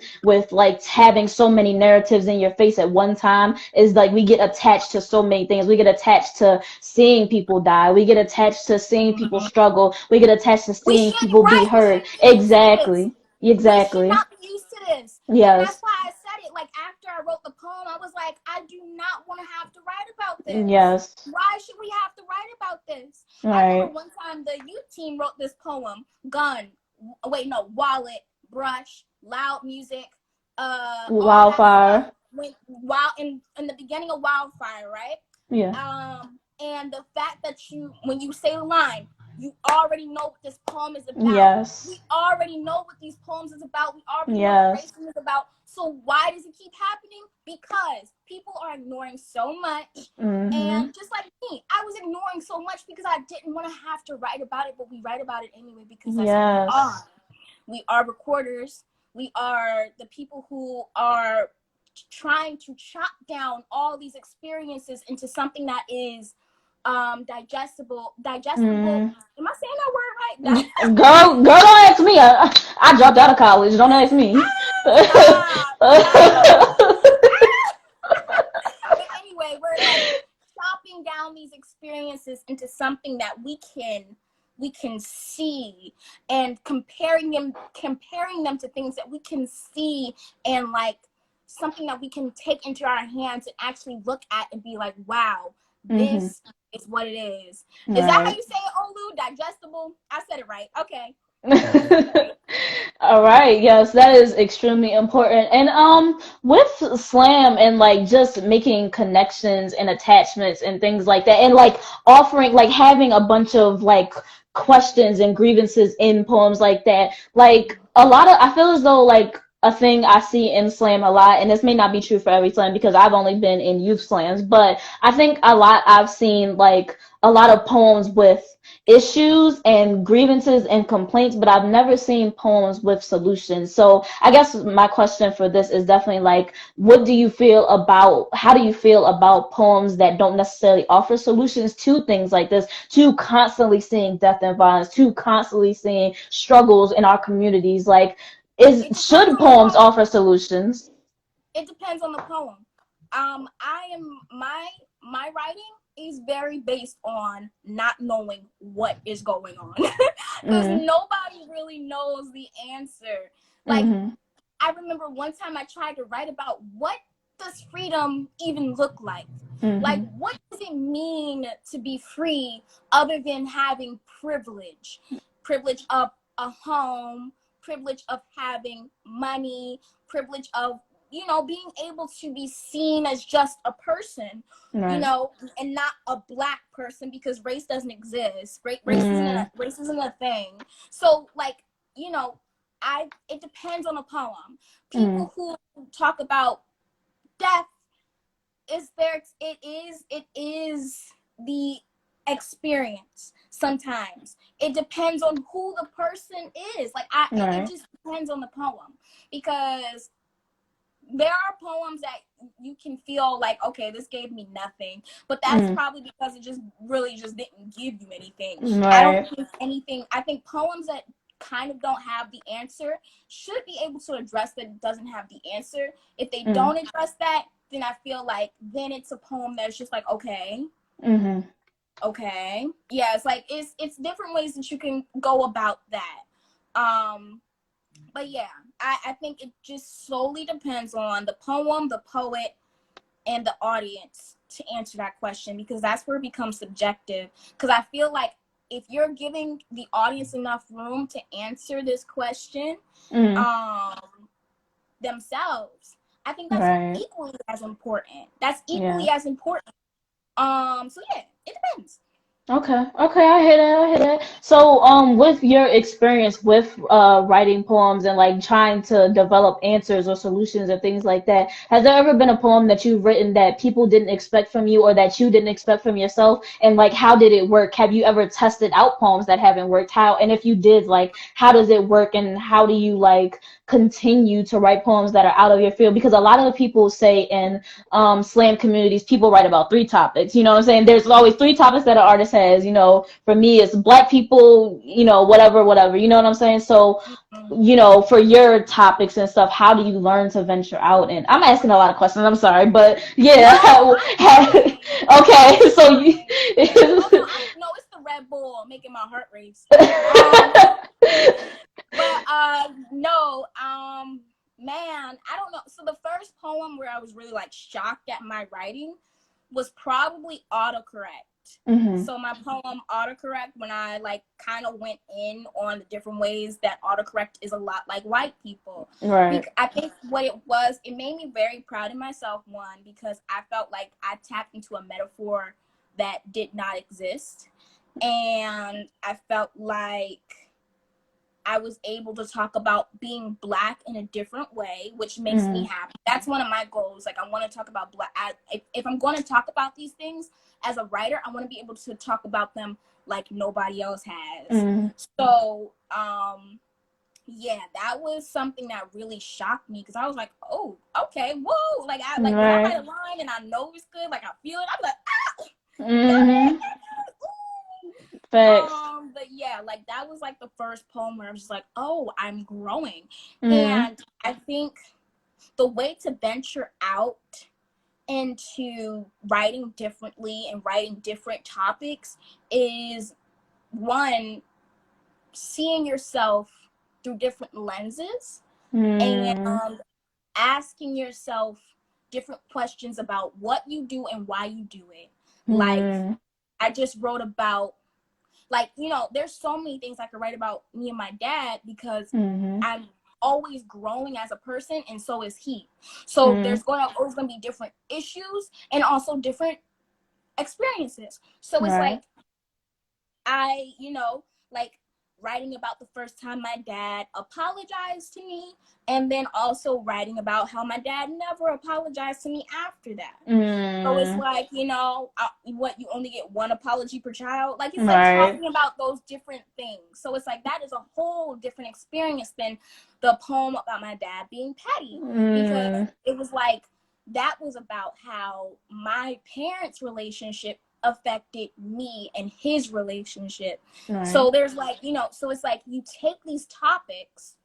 like having so many narratives in your face at one time is like we get attached to so many things. We get attached to seeing people die. We get attached to seeing people struggle. We get attached to seeing people be hurt. Exactly. We should Exactly. not be used to this. Yes. And that's why I said it. Like, after I wrote the poem, I was like, I do not want to have to write about this. Yes. Why should we have to write about this? Right. I remember one time the youth team wrote this poem, wallet, brush, loud music, Wildfire. In the beginning of Wildfire, right? Yeah. And the fact that when you say the line, you already know what this poem is about. Yes. We already know what these poems is about. We already know what racism is about. So why does it keep happening? Because people are ignoring so much. And just like me, I was ignoring so much because I didn't want to have to write about it, but we write about it anyway because that's what we are. We are recorders. We are the people who are trying to chop down all these experiences into something that is digestible. Am I saying that word right? Girl, don't ask me. I dropped out of college. Don't ask me. Stop. But anyway, we're like chopping down these experiences into something that we can see, and comparing them to things that we can see, and like something that we can take into our hands and actually look at and be like, wow, this is what it is. Right. Is that how you say it, Olu? Digestible? I said it right. Okay. All right. Yes, that is extremely important. And with slam and like just making connections and attachments and things like that, and like offering, like having a bunch of like questions and grievances in poems like that, like I feel as though like a thing I see in slam a lot, and this may not be true for every slam because I've only been in youth slams, but I think I've seen like a lot of poems with issues and grievances and complaints, but I've never seen poems with solutions. So I guess my question for this is definitely like, how do you feel about poems that don't necessarily offer solutions to things like this, to constantly seeing death and violence, to constantly seeing struggles in our communities? Like, should poems offer solutions? It depends on the poem. My writing is very based on not knowing what is going on, because nobody really knows the answer. Like, I remember one time I tried to write about what does freedom even look like. Like, what does it mean to be free other than having privilege of a home, privilege of having money, privilege of being able to be seen as just a person, and not a black person, because race doesn't exist. Race isn't a thing. So, like, it depends on the poem. People who talk about death, it is the experience. Sometimes it depends on who the person is. Like, it just depends on the poem, because there are poems that you can feel like, okay, this gave me nothing, but that's probably because it just didn't give you anything. I don't think anything. I think poems that kind of don't have the answer should be able to address that it doesn't have the answer. If they don't address that, then I feel like then it's a poem that's just like, okay. Okay. Yeah, it's like it's different ways that you can go about that. But yeah, I think it just solely depends on the poem, the poet, and the audience to answer that question, because that's where it becomes subjective. Because I feel like if you're giving the audience enough room to answer this question themselves, I think that's equally as important. That's equally as important. So yeah, it depends. Okay, I hear that. So, with your experience with writing poems and like trying to develop answers or solutions or things like that, has there ever been a poem that you've written that people didn't expect from you or that you didn't expect from yourself? And like, how did it work? Have you ever tested out poems that haven't worked? How, and if you did, like, how does it work? And how do you like continue to write poems that are out of your field? Because a lot of the people say in slam communities, people write about 3 topics. You know what I'm saying? There's always 3 topics that an artist has. You know, for me, it's Black people. You know, whatever. You know what I'm saying? So, you know, for your topics and stuff, how do you learn to venture out? And I'm asking a lot of questions. I'm sorry, but yeah. Okay, so you. No, it's the Red Bull making my heart race. But no, man, I don't know. So the first poem where I was really like shocked at my writing was probably autocorrect. So my poem autocorrect, when I like kind of went in on the different ways that autocorrect is a lot like white people. Right. I think what it was, it made me very proud of myself, one, because I felt like I tapped into a metaphor that did not exist. And I felt like I was able to talk about being Black in a different way, which makes me happy. That's one of my goals. Like, I want to talk about Black. If I'm going to talk about these things as a writer, I want to be able to talk about them like nobody else has. So, yeah, that was something that really shocked me because I was like, oh, okay, whoa. Like, when I write a line and I know it's good, like I feel it, I'm like, ah. Facts. But yeah, like that was like the first poem where I was just like, oh, I'm growing. And I think the way to venture out into writing differently and writing different topics is, one, seeing yourself through different lenses and asking yourself different questions about what you do and why you do it. Like, I just wrote about, like, you know, there's so many things I could write about me and my dad because I'm always growing as a person, and so is he. So there's always going to be different issues and also different experiences. So it's like, you know, like writing about the first time my dad apologized to me, and then also writing about how my dad never apologized to me after that. So it's like, you know, what, you only get one apology per child? Like, it's like talking about those different things. So it's like, that is a whole different experience than the poem about my dad being petty. Because it was like, that was about how my parents' relationship affected me and his relationship. So there's like, you know, so it's like you take these topics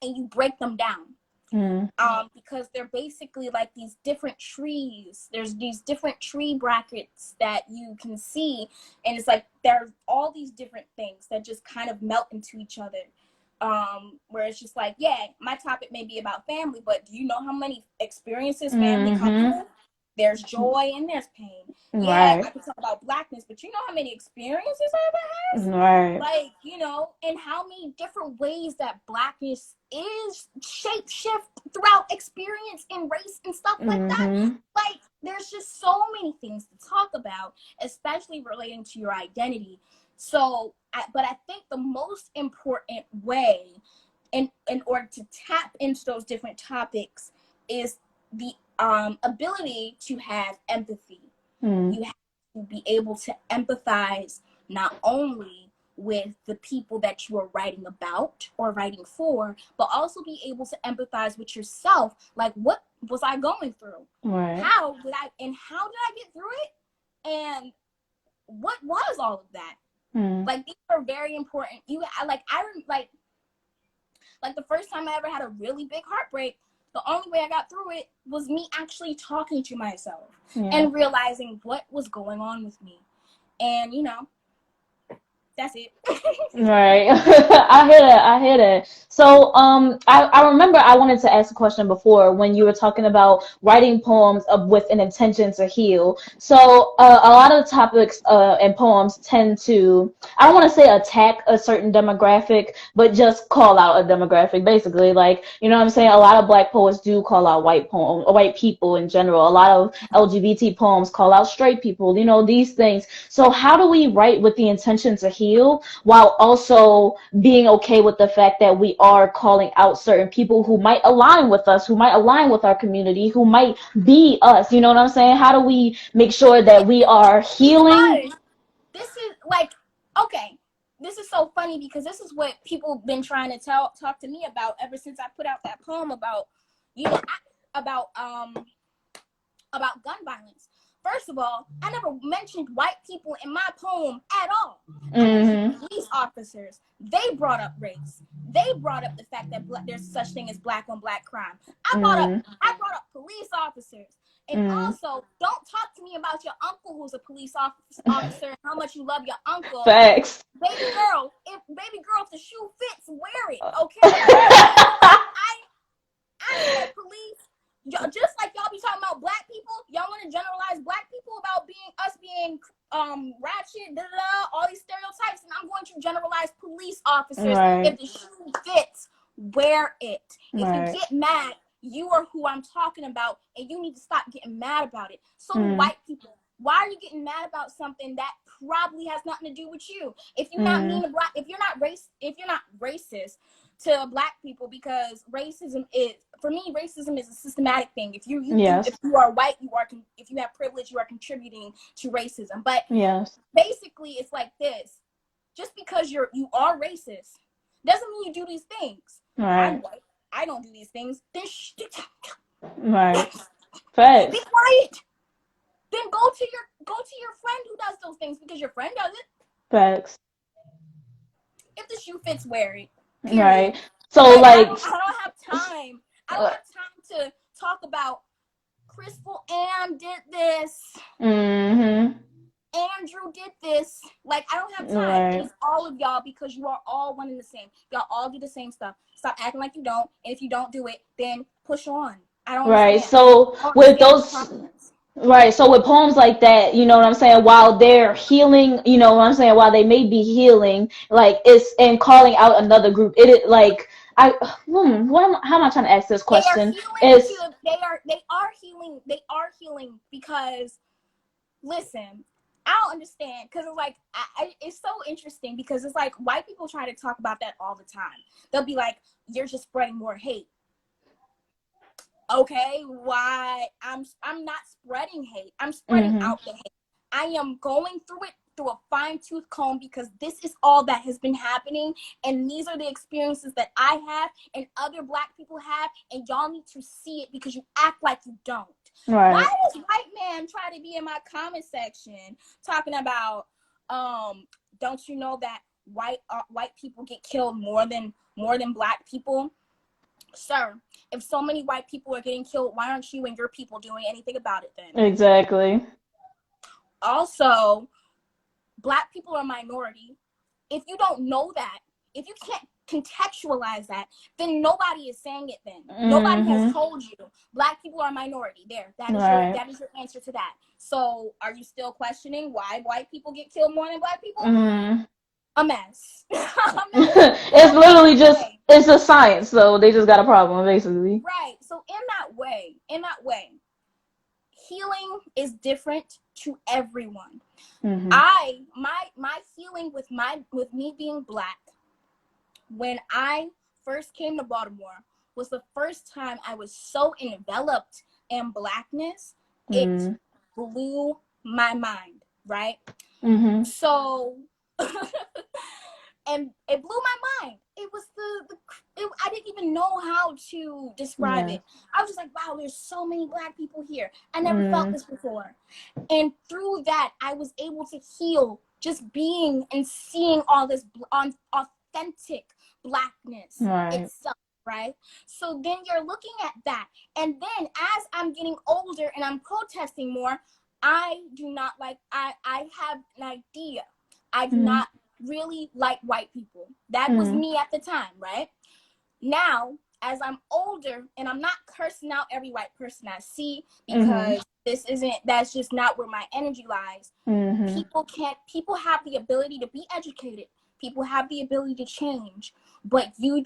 and you break them down. Because they're basically like these different trees. There's these different tree brackets that you can see, and it's like there's all these different things that just kind of melt into each other. Where it's just like, yeah, my topic may be about family, but do you know how many experiences family comes with? There's joy and there's pain. Yeah, I could talk about Blackness, but you know how many experiences I've had? Like, you know, and how many different ways that Blackness is shape-shift throughout experience and race and stuff like that. Like, there's just so many things to talk about, especially relating to your identity. So, but I think the most important way in order to tap into those different topics is the ability to have empathy. You have to be able to empathize not only with the people that you are writing about or writing for, but also be able to empathize with yourself. Like, what was I going through? How did I get through it? And what was all of that? Like, these are very important. Like the first time I ever had a really big heartbreak, the only way I got through it was me actually talking to myself and realizing what was going on with me. And, you know, that's it. I hear that. So, I remember I wanted to ask a question before when you were talking about writing poems with an intention to heal. So, a lot of the topics and poems tend to, I don't want to say attack a certain demographic, but just call out a demographic, basically. Like, you know what I'm saying? A lot of Black poets do call out white people in general. A lot of LGBT poems call out straight people, you know, these things. So, how do we write with the intention to heal while also being okay with the fact that we are calling out certain people who might align with us, who might align with our community, who might be us? You know what I'm saying? How do we make sure that we are healing? Because this is like, okay, this is so funny because this is what people have been trying to talk to me about ever since I put out that poem about, you know, about gun violence. First of all, I never mentioned white people in my poem at all. I mentioned police officers. They brought up race. They brought up the fact that there's such thing as black on black crime. I brought up police officers. And also, don't talk to me about your uncle who's a police officer and how much you love your uncle. Facts. Baby girl, if the shoe fits, wear it, okay? I said police. Just like y'all be talking about black people, y'all want to generalize black people about being ratchet, all these stereotypes, and I'm going to generalize police officers. Right. If the shoe fits, wear it. If you get mad, you are who I'm talking about, and you need to stop getting mad about it. So white people, why are you getting mad about something that probably has nothing to do with you? If you're not mean to black, if you're not racist to black people, because racism is a systematic thing. If you are white, if you have privilege, you are contributing to racism. But basically, it's like this: just because you are racist doesn't mean you do these things. Right. I'm white. I don't do these things. Then right. Facts. Be quiet. Then go to your friend who does those things because your friend does it. Facts. If the shoe fits, wear it. Period. Right. So like I don't have time. I don't have time to talk about Crystal Ann did this. Andrew did this. Like, I don't have time. Right. It's all of y'all because you are all one and the same. Y'all all do the same stuff. Stop acting like you don't. And if you don't do it, then push on. I don't understand. So with those right, so with poems like that, you know what I'm saying, while they're healing, you know what I'm saying, while they may be healing, like it's and calling out another group, how am I trying to ask this question? They are healing because, listen, I don't understand, because it's like it's so interesting because it's like white people try to talk about that all the time. They'll be like, you're just spreading more hate. Okay, why? I'm not spreading hate. I'm spreading out the hate. I am going through it through a fine-tooth comb because this is all that has been happening, and these are the experiences that I have and other black people have, and y'all need to see it because you act like you don't. Right. Why does white man try to be in my comment section talking about don't you know that white people get killed more than black people? Sir, if so many white people are getting killed, why aren't you and your people doing anything about it then? Exactly. Also, black people are a minority. If you don't know that, if you can't contextualize that, then nobody is saying it then. Nobody has told you black people are a minority. There, that is your answer to that. So are you still questioning why white people get killed more than black people? A mess. It's literally just, it's a science, so they just got a problem, basically. Right. So in that way, healing is different to everyone. My healing with me being black, when I first came to Baltimore, was the first time I was so enveloped in blackness, it blew my mind, right? So and it blew my mind. It was I didn't even know how to describe it. I was just like, wow, there's so many black people here. I never felt this before. And through that, I was able to heal just being and seeing all this authentic blackness itself, right? So then you're looking at that. And then as I'm getting older and I'm protesting more, I have an idea. I do not really like white people. That was me at the time, right? Now, as I'm older, and I'm not cursing out every white person I see, Mm-hmm. because that's just not where my energy lies. Mm-hmm. People have the ability to be educated. People have the ability to change, but you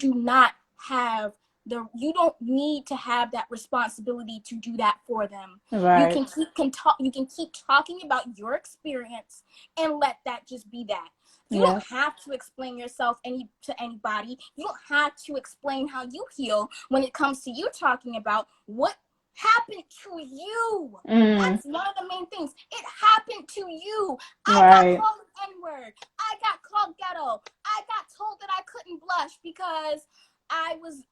don't need to have that responsibility to do that for them. Right. You can keep talking about your experience and let that just be that. You don't Yes. have to explain yourself to anybody. You don't have to explain how you heal when it comes to you talking about what happened to you. Mm. That's one of the main things. It happened to you. I got Right. called an N-word. I got called ghetto. I got told that I couldn't blush because I was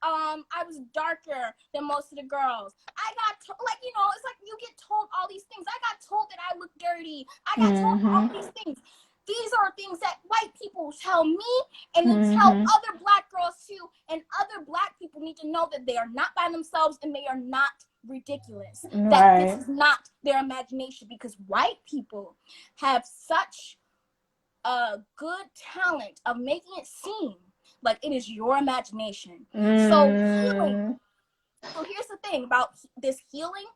darker than most of the girls. I got it's like you get told all these things. I got told that I look dirty. I got told all Mm-hmm. these things. These are things that white people tell me, and then tell Mm-hmm. other black girls too. And other black people need to know that they are not by themselves and they are not ridiculous. That this Right. is not their imagination, because white people have such a good talent of making it seem like it is your imagination. So healing. Mm. So here's the thing about this healing.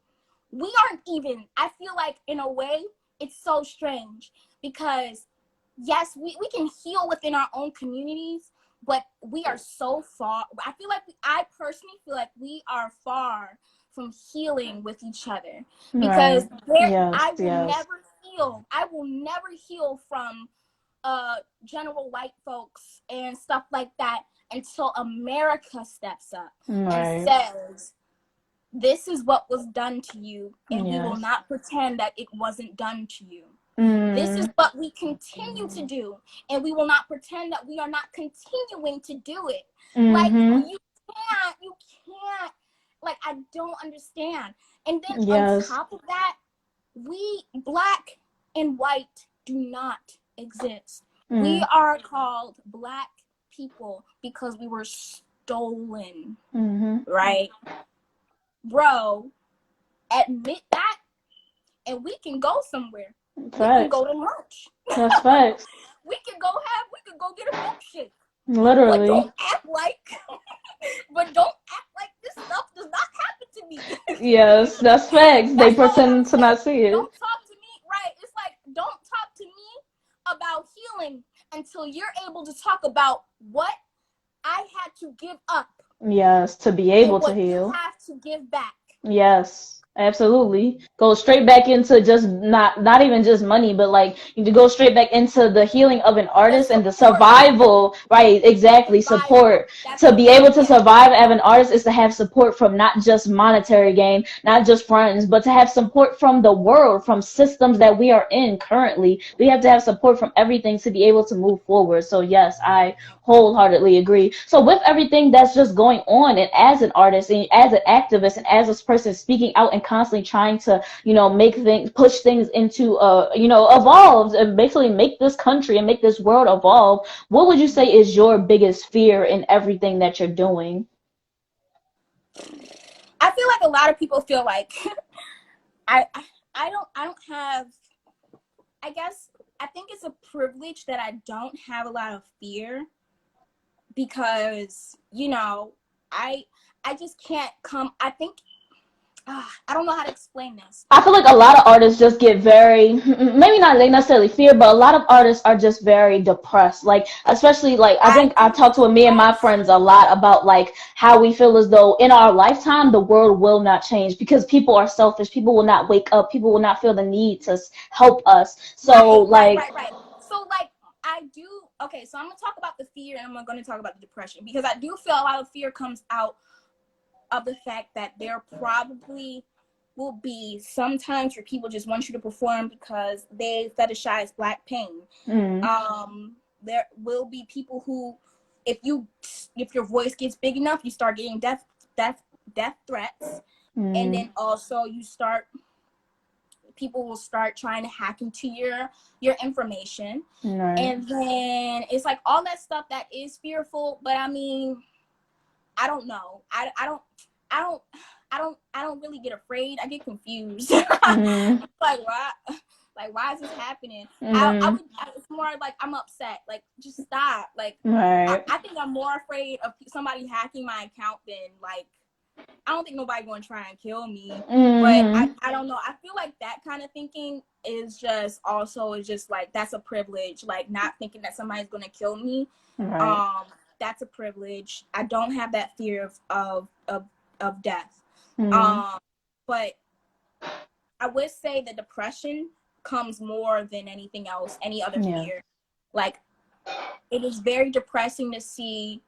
We aren't even, I feel like in a way, it's so strange because yes, we can heal within our own communities, but we are so far. I personally feel like we are far from healing with each other, because Right. Yes. Yes. I will never heal from general white folks and stuff like that until America steps up and Right. says, this is what was done to you, and we will Yes. not pretend that it wasn't done to you. This is Mm. what we continue to do, and we will not pretend that we are not continuing to do it. Like, Mm-hmm. you can't, like, I don't understand. And then on Yes. top of that, we, black and white, do not exist. We Mm. are called black people because we were stolen, Mm-hmm. right? Bro, admit that, and we can go somewhere. We can Facts. go to lunch. That's facts. we can go get a milkshake. But Literally. don't act like this stuff does not happen to me. Yes, that's facts. They That's all I pretend gotta to say. not see it. Don't talk to me, right? It's like, don't talk to me about healing until you're able to talk about what I had to give up Yes, to be and able to what you heal. have to give back. Yes, absolutely. Go straight back into just not even just money, but like you need to go straight back into the healing of an The artist and the support. survival, right? Exactly. Survival. Support. That's To the be able word, to yes. survive as an artist is to have support from not just monetary gain, not just friends, but to have support from the world, from systems that we are in currently. We have to have support from everything to be able to move forward. So yes, I wholeheartedly agree. So with everything that's just going on, and as an artist and as an activist and as a person speaking out and constantly trying to, make things, push things into, evolve and basically make this country and make this world evolve, what would you say is your biggest fear in everything that you're doing? I feel like a lot of people feel like I I don't have, I guess I think it's a privilege that I don't have a lot of fear, because I I just can't come. I think I don't know how to explain this. I feel like a lot of artists just get very, maybe not they necessarily fear, but a lot of artists are just very depressed. Like, especially like, I I think I do get talked with me and my depressed. friends a lot about like how we feel as though in our lifetime the world will not change because people are selfish. People will not wake up. People will not feel the need to help us. So Right, right, like, right, right. So like I do. Okay, so I'm gonna talk about the fear, and I'm gonna talk about the depression, because I do feel a lot of fear comes out of the fact that there probably will be sometimes where people just want you to perform because they fetishize black pain. mm, There will be people who, if your voice gets big enough, you start getting death death threats, and mm, then also people will start trying to hack into your information, right. and then it's like all that stuff that is fearful. But I mean, I don't know. I don't I don't really get afraid. I get confused. Mm, Like what? Like, why is this happening? Mm-hmm. It's more like I'm upset. Like, just stop. Like, Right. I think I'm more afraid of somebody hacking my account than like, I don't think nobody going to try and kill me. But Mm-hmm. I don't know. I feel like that kind of thinking is just like, that's a privilege. Like, not thinking that somebody's going to kill me. Right. That's a privilege. I don't have that fear of death. Mm-hmm. But I would say the depression comes more than anything else, any other Yeah. fear. Like, it is very depressing to see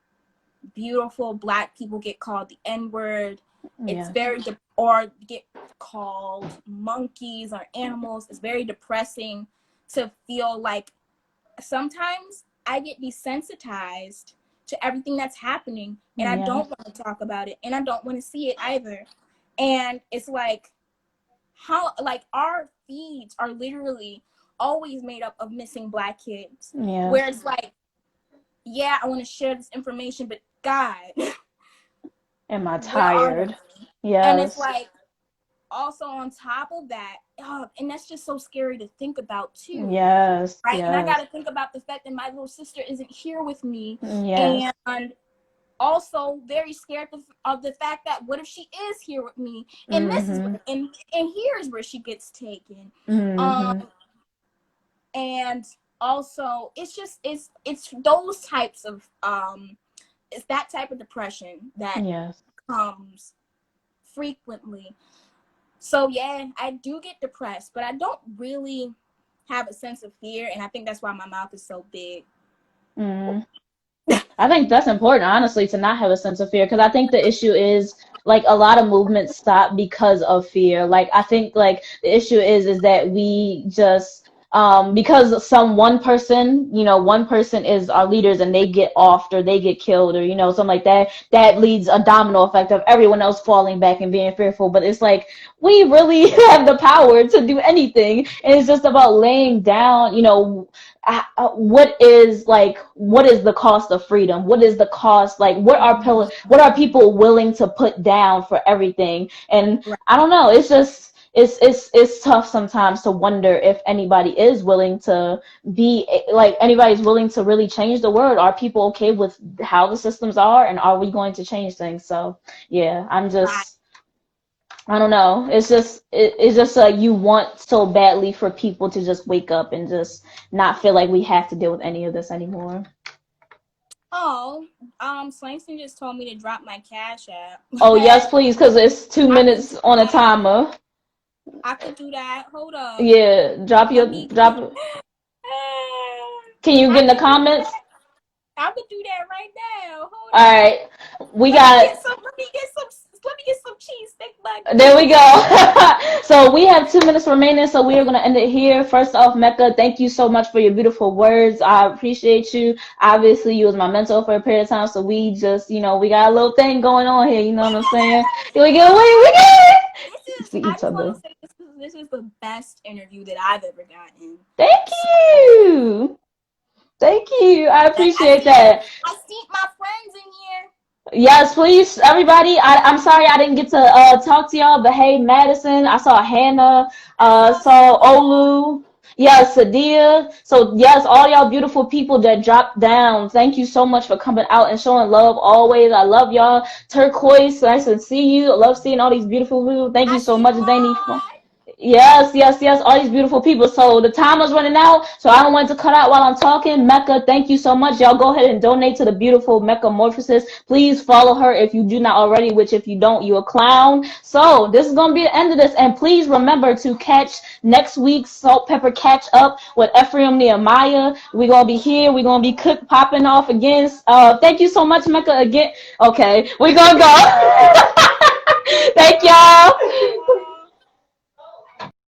beautiful Black people get called the N-word. It's very or get called monkeys or animals. It's very depressing to feel like sometimes I get desensitized to everything that's happening, and I don't want to talk about it, and I don't want to see it either. And it's like, how, like, our feeds are literally always made up of missing Black kids. Yeah. Where it's like, yeah, I want to share this information, but God, am I tired? Yes. And it's Yes. like, also on top of that, and that's just so scary to think about too. Yes. Right. Yes. And I got to think about the fact that my little sister isn't here with me. Yes. And also very scared of the fact that what if she is here with me, and this is and here's where she gets taken. And also it's just it's those types of it's that type of depression that comes frequently. So yeah, I do get depressed, but I don't really have a sense of fear, and I think that's why my mouth is so big. I think that's important, honestly, to not have a sense of fear, because I think the issue is like a lot of movements stop because of fear. Like, I think like the issue is that we just because one person, one person is our leaders and they get offed or they get killed or something like that, that leads a domino effect of everyone else falling back and being fearful. But it's like, we really have the power to do anything, and it's just about laying down, what is the cost of freedom? What is the cost? Like, what are people willing to put down for everything? And I don't know. It's just it's tough sometimes to wonder if anybody is willing to anybody's willing to really change the world. Are people okay with how the systems are, and are we going to change things? So yeah, I don't know. It's just like you want so badly for people to just wake up and just not feel like we have to deal with any of this anymore. Oh, Slangston just told me to drop my Cash App. Oh yes, please, because it's 2 minutes on a timer. I could do that. Hold up. Yeah, drop. Can you get in the comments? I could do that right now. Hold All right, let me get some cheese stick nuggets. There we go. So we have 2 minutes remaining, so we are going to end it here. First off, Mecca, thank you so much for your beautiful words. I appreciate you. Obviously, you was my mentor for a period of time, so we just, we got a little thing going on here. You know what I'm saying? We get see each other. This is the best interview that I've ever gotten. Thank you. I appreciate that. I see my friends in here. Yes, please, everybody. I'm sorry I didn't get to talk to y'all, but hey, Madison, I saw Hannah, saw Olu, yes, Sadia. So yes, all y'all beautiful people that dropped down, thank you so much for coming out and showing love always. I love y'all. Turquoise, nice to see you. I love seeing all these beautiful people. Thank you so much, Danny. Yes, all these beautiful people. So the timer's running out, so I don't want it to cut out while I'm talking. Mecca, thank you so much. Y'all go ahead and donate to the beautiful Meccamorphosis. Please follow her if you do not already, which if you don't, you a clown. So this is going to be the end of this, and please remember to catch next week's Salt Pepper Catch Up with Ephraim Nehemiah. We're going to be here. We're going to be popping off again. Thank you so much, Mecca, again. Okay, we're going to go. Thank y'all.